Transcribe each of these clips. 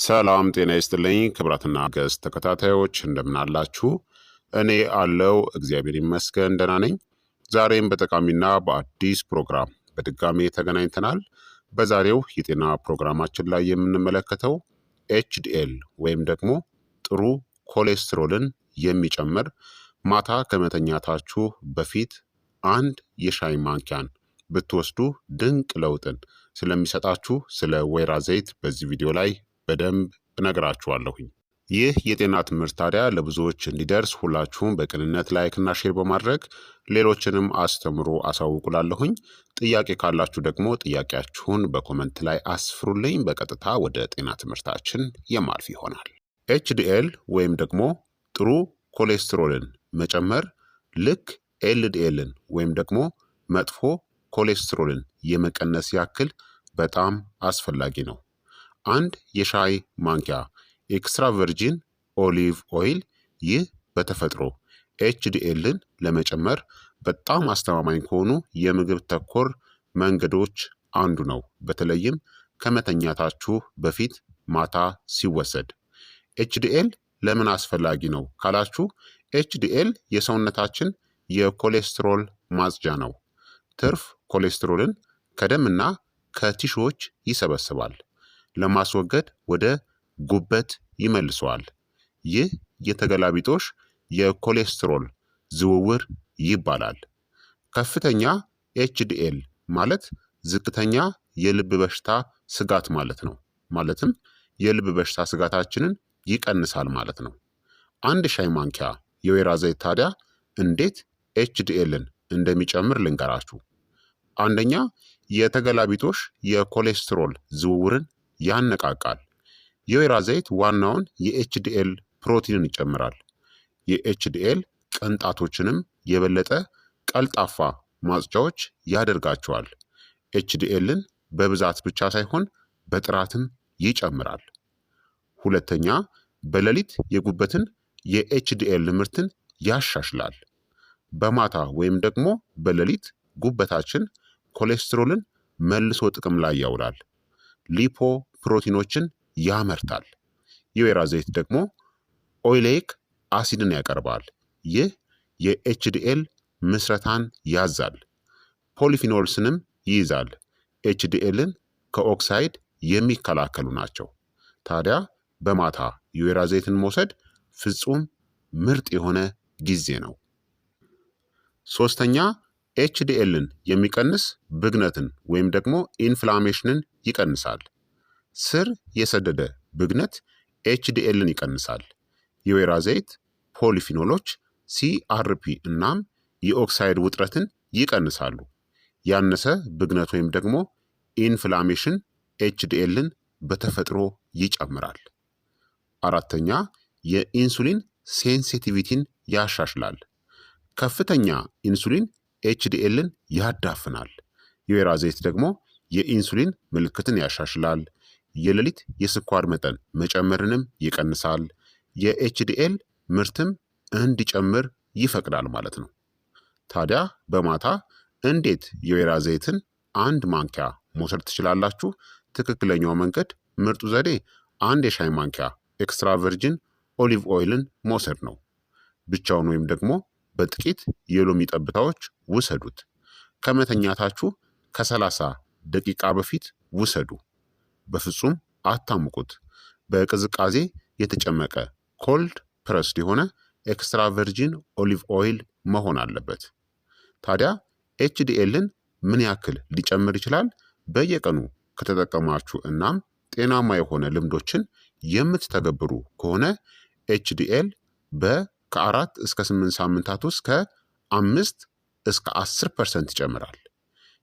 ሰላም ጤና ይስጥልኝ ክብራትና ገዝ ተከታታዮች እንደምን አላችሁ? እኔ አለው እግዚአብሔር ይመስገን ደህና ነኝ። ዛሬም በጠቃሚና በአዲስ ፕሮግራም በድጋሜ ተገናኝተናል። በዛሬው የጤና ፕሮግራማችን ላይ የምንመለከተው ኤችዲኤል ወይም ደግሞ ጥሩ ኮሌስትሮልን የሚጨምር ማታ ከመተኛታችሁ በፊት አንድ የሻይ ማንኪያን ብትወስዱ ድንቅ ለውጥን ስለሚሰጣችሁ ስለ ወይራ ዘይት በዚህ ቪዲዮ ላይ በደንብ እነግራችኋለሁኝ። ይህ የጤና ትምህርት ታዲያ ለብዙዎች እንዲደርስ ሁላችሁም በቅንነት ላይክና ሼር በማድረግ ሌሎችንም አስተምሩ አሳውቁላለሁኝ። ጥያቄ ካላችሁ ደግሞ ጥያቄያችሁን በኮመንት ላይ አስፍሩልኝ። በቀጥታ ወደ ጤና ትምህርታችን የማልፍ ይሆናል። ኤችዲኤል ወይም ደግሞ ጥሩ ኮሌስትሮልን መጨመር ልክ ኤልዲኤልን ወይም ደግሞ መጥፎ ኮሌስትሮልን የመቀነስ ያክል በጣም አስፈላጊ ነው። አንድ የሻይ ማንኪያ ኤክስትራ ቨርጂን ኦሊቭ ኦይል ይህ በተፈጥሮ ኤችዲኤልን ለመጨመር በጣም አስተማማኝ ከሆኑ የምግብ ተኮር መንገዶች አንዱ ነው። በተለይም ከመተኛታችሁ በፊት ማታ ሲወሰድ። ኤችዲኤል ለምን አስፈላጊ ነው ካላችሁ፣ ኤችዲኤል የሰውነታችን የኮሌስትሮል ማጽጃ ነው። ትርፍ ኮሌስትሮልን ከደምና ከቲሾዎች ይሰበስባል፣ ለማስወገድ ወደ ጉበት ይመልሰዋል። ይህ የተገላቢጦሽ የኮሌስትሮል ዝውውር ይባላል። ከፍተኛ ኤችዲኤል ማለት ዝቅተኛ የልብ በሽታ ስጋት ማለት ነው። ማለትም የልብ በሽታ ስጋታችንን ይቀንሳል ማለት ነው። አንድ ሻይ ማንኪያ የወይራ ዘይት ታዲያ እንዴት ኤችዲኤልን እንደሚጨምር ልንገራችሁ። አንደኛ፣ የተገላቢጦሽ የኮሌስትሮል ዝውውርን ያነቃቃል። የወይራ ዘይት ዋናውን የኤችዲኤል ፕሮቲንን ይጨምራል። የኤችዲኤል ቅንጣቶችንም የበለጠ ቀልጣፋ ማጽጃዎች ያደርጋቸዋል። ኤችዲኤልን በብዛት ብቻ ሳይሆን በጥራትም ይጨምራል። ሁለተኛ፣ በሌሊት የጉበትን የኤችዲኤል ምርትን ያሻሽላል። በማታ ወይም ደግሞ በሌሊት ጉበታችን ኮሌስትሮልን መልሶ ጥቅም ላይ ያውላል። ሊፖ ፕሮቲኖችን ያመርታል። የወይራ ዘይት ደግሞ ኦይሌይክ አሲድን ያቀርባል። ይህ የኤችዲኤል ምስረታን ያዛል። ፖሊፊኖልስንም ይይዛል። ኤችዲኤልን ከኦክሳይድ የሚከላከሉ ናቸው። ታዲያ በማታ የወይራ ዘይትን መውሰድ ፍጹም ምርጥ የሆነ ጊዜ ነው። ሶስተኛ፣ ኤችዲኤልን የሚቀንስ ብግነትን ወይም ደግሞ ኢንፍላሜሽንን ይቀንሳል። ስር የሰደደ ብግነት ኤችዲኤልን ይቀንሳል። የወይራ ዘይት ፖሊፊኖሎች ሲአርፒ እናም የኦክሳይድ ውጥረትን ይቀንሳሉ። ያነሰ ብግነት ወይም ደግሞ ኢንፍላሜሽን ኤችዲኤልን በተፈጥሮ ይጨምራል። አራተኛ፣ የኢንሱሊን ሴንሲቲቪቲን ያሻሽላል። ከፍተኛ ኢንሱሊን ኤችዲኤልን ያዳፍናል። የወይራ ዘይት ደግሞ የኢንሱሊን ምልክትን ያሻሽላል። የሌሊት የስኳር መጠን መጨመርንም ይቀንሳል። የኤችዲኤል ምርትም እንዲጨምር ይፈቅዳል ማለት ነው። ታዲያ በማታ እንዴት የወይራ ዘይትን አንድ ማንኪያ መውሰድ ትችላላችሁ? ትክክለኛው መንገድ ምርጡ ዘዴ አንድ የሻይ ማንኪያ ኤክስትራ ቨርጂን ኦሊቭ ኦይልን መውሰድ ነው። ብቻውን ወይም ደግሞ በጥቂት የሎሚ ጠብታዎች ውሰዱት። ከመተኛታችሁ ከ30 ደቂቃ በፊት ውሰዱ። በፍጹም አታሙቁት። በቅዝቃዜ የተጨመቀ ኮልድ ፕረስድ የሆነ ኤክስትራ ቨርጂን ኦሊቭ ኦይል መሆን አለበት። ታዲያ ኤችዲኤልን ምን ያክል ሊጨምር ይችላል? በየቀኑ ከተጠቀማችሁ እናም ጤናማ የሆነ ልምዶችን የምትተገብሩ ከሆነ ኤችዲኤል ከ4 እስከ 8 ሳምንታት ውስጥ ከ5 እስከ 10% ይጨምራል።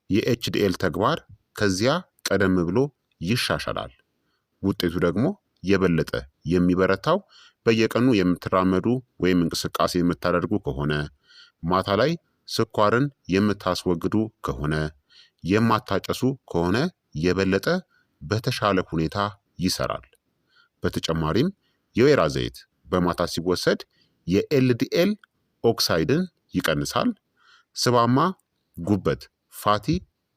የኤችዲኤል ተግባር ከዚያ ቀደም ብሎ ይሻሻላል። ውጤቱ ደግሞ የበለጠ የሚበረታው በየቀኑ የምትራመዱ ወይም እንቅስቃሴ የምታደርጉ ከሆነ፣ ማታ ላይ ስኳርን የምታስወግዱ ከሆነ፣ የማታጨሱ ከሆነ የበለጠ በተሻለ ሁኔታ ይሰራል። በተጨማሪም የወይራ ዘይት በማታ ሲወሰድ የኤልዲኤል ኦክሳይድን ይቀንሳል። ስባማ ጉበት ፋቲ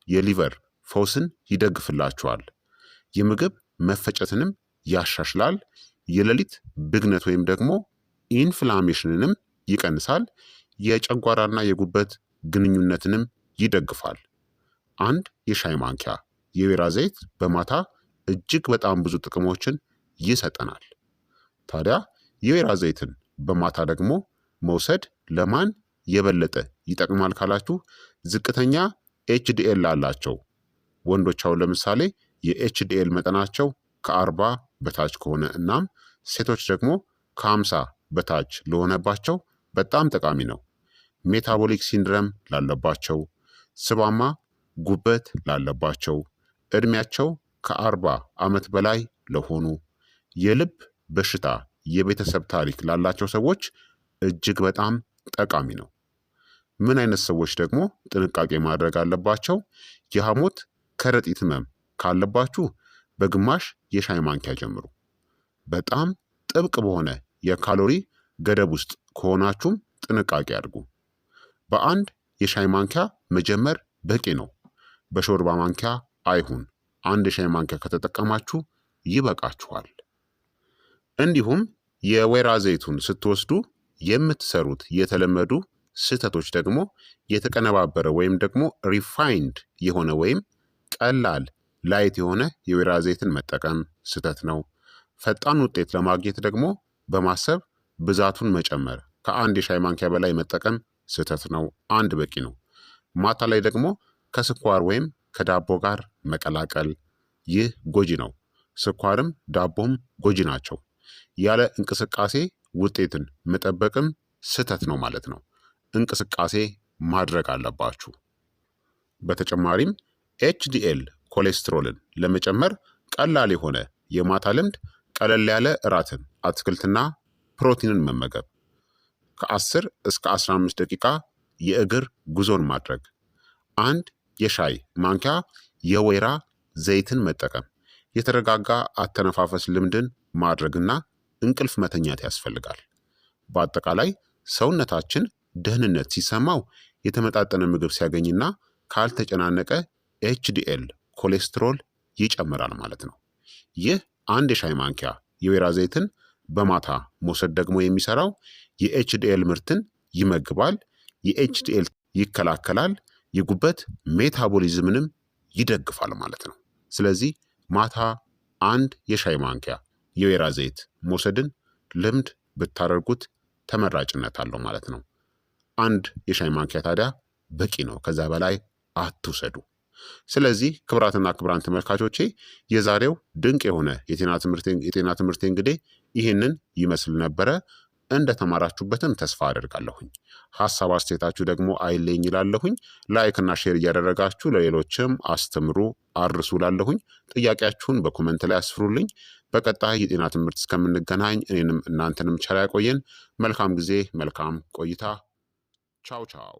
የሊቨር ፈውስን ይደግፍላችኋል። የምግብ መፈጨትንም ያሻሽላል። የሌሊት ብግነት ወይም ደግሞ ኢንፍላሜሽንንም ይቀንሳል። የጨጓራና የጉበት ግንኙነትንም ይደግፋል። አንድ የሻይ ማንኪያ የወይራ ዘይት በማታ እጅግ በጣም ብዙ ጥቅሞችን ይሰጠናል። ታዲያ የወይራ ዘይትን በማታ ደግሞ መውሰድ ለማን የበለጠ ይጠቅማል ካላችሁ፣ ዝቅተኛ ኤችዲኤል ላላቸው ወንዶች አሁን ለምሳሌ የኤችዲኤል መጠናቸው ከ40 በታች ከሆነ እናም ሴቶች ደግሞ ከ50 በታች ለሆነባቸው በጣም ጠቃሚ ነው። ሜታቦሊክ ሲንድረም ላለባቸው፣ ስባማ ጉበት ላለባቸው፣ እድሜያቸው ከ40 ዓመት በላይ ለሆኑ፣ የልብ በሽታ የቤተሰብ ታሪክ ላላቸው ሰዎች እጅግ በጣም ጠቃሚ ነው። ምን አይነት ሰዎች ደግሞ ጥንቃቄ ማድረግ አለባቸው? የሐሞት ከረጢት ህመም ካለባችሁ በግማሽ የሻይ ማንኪያ ጀምሩ። በጣም ጥብቅ በሆነ የካሎሪ ገደብ ውስጥ ከሆናችሁም ጥንቃቄ አድርጉ። በአንድ የሻይ ማንኪያ መጀመር በቂ ነው። በሾርባ ማንኪያ አይሁን። አንድ የሻይ ማንኪያ ከተጠቀማችሁ ይበቃችኋል። እንዲሁም የወይራ ዘይቱን ስትወስዱ የምትሰሩት የተለመዱ ስህተቶች ደግሞ የተቀነባበረ ወይም ደግሞ ሪፋይንድ የሆነ ወይም ቀላል ላይት የሆነ የወይራ ዘይትን መጠቀም ስህተት ነው። ፈጣን ውጤት ለማግኘት ደግሞ በማሰብ ብዛቱን መጨመር፣ ከአንድ የሻይ ማንኪያ በላይ መጠቀም ስህተት ነው። አንድ በቂ ነው። ማታ ላይ ደግሞ ከስኳር ወይም ከዳቦ ጋር መቀላቀል፣ ይህ ጎጂ ነው። ስኳርም ዳቦም ጎጂ ናቸው። ያለ እንቅስቃሴ ውጤትን መጠበቅም ስህተት ነው ማለት ነው። እንቅስቃሴ ማድረግ አለባችሁ። በተጨማሪም ኤችዲኤል ኮሌስትሮልን ለመጨመር ቀላል የሆነ የማታ ልምድ ቀለል ያለ እራትን፣ አትክልትና ፕሮቲንን መመገብ፣ ከ10 እስከ 15 ደቂቃ የእግር ጉዞን ማድረግ፣ አንድ የሻይ ማንኪያ የወይራ ዘይትን መጠቀም፣ የተረጋጋ አተነፋፈስ ልምድን ማድረግና እንቅልፍ መተኛት ያስፈልጋል። በአጠቃላይ ሰውነታችን ደህንነት ሲሰማው የተመጣጠነ ምግብ ሲያገኝና ካልተጨናነቀ ኤችዲኤል ኮሌስትሮል ይጨምራል ማለት ነው። ይህ አንድ የሻይ ማንኪያ የወይራ ዘይትን በማታ መውሰድ ደግሞ የሚሰራው የኤችዲኤል ምርትን ይመግባል፣ የኤችዲኤል ይከላከላል፣ የጉበት ሜታቦሊዝምንም ይደግፋል ማለት ነው። ስለዚህ ማታ አንድ የሻይ ማንኪያ የወይራ ዘይት መውሰድን ልምድ ብታደርጉት ተመራጭነት አለው ማለት ነው። አንድ የሻይ ማንኪያ ታዲያ በቂ ነው። ከዛ በላይ አትውሰዱ። ስለዚህ ክቡራትና ክቡራን ተመልካቾቼ የዛሬው ድንቅ የሆነ የጤና ትምህርቴ እንግዲህ ይህንን ይመስል ነበረ። እንደተማራችሁበትም ተስፋ አደርጋለሁኝ። ሀሳብ አስተያየታችሁ ደግሞ አይለኝ ይላለሁኝ። ላይክና ሼር እያደረጋችሁ ለሌሎችም አስተምሩ አድርሱ ላለሁኝ። ጥያቄያችሁን በኮመንት ላይ አስፍሩልኝ። በቀጣይ የጤና ትምህርት እስከምንገናኝ እኔንም እናንተንም ቸር ያቆየን። መልካም ጊዜ፣ መልካም ቆይታ። ቻው ቻው።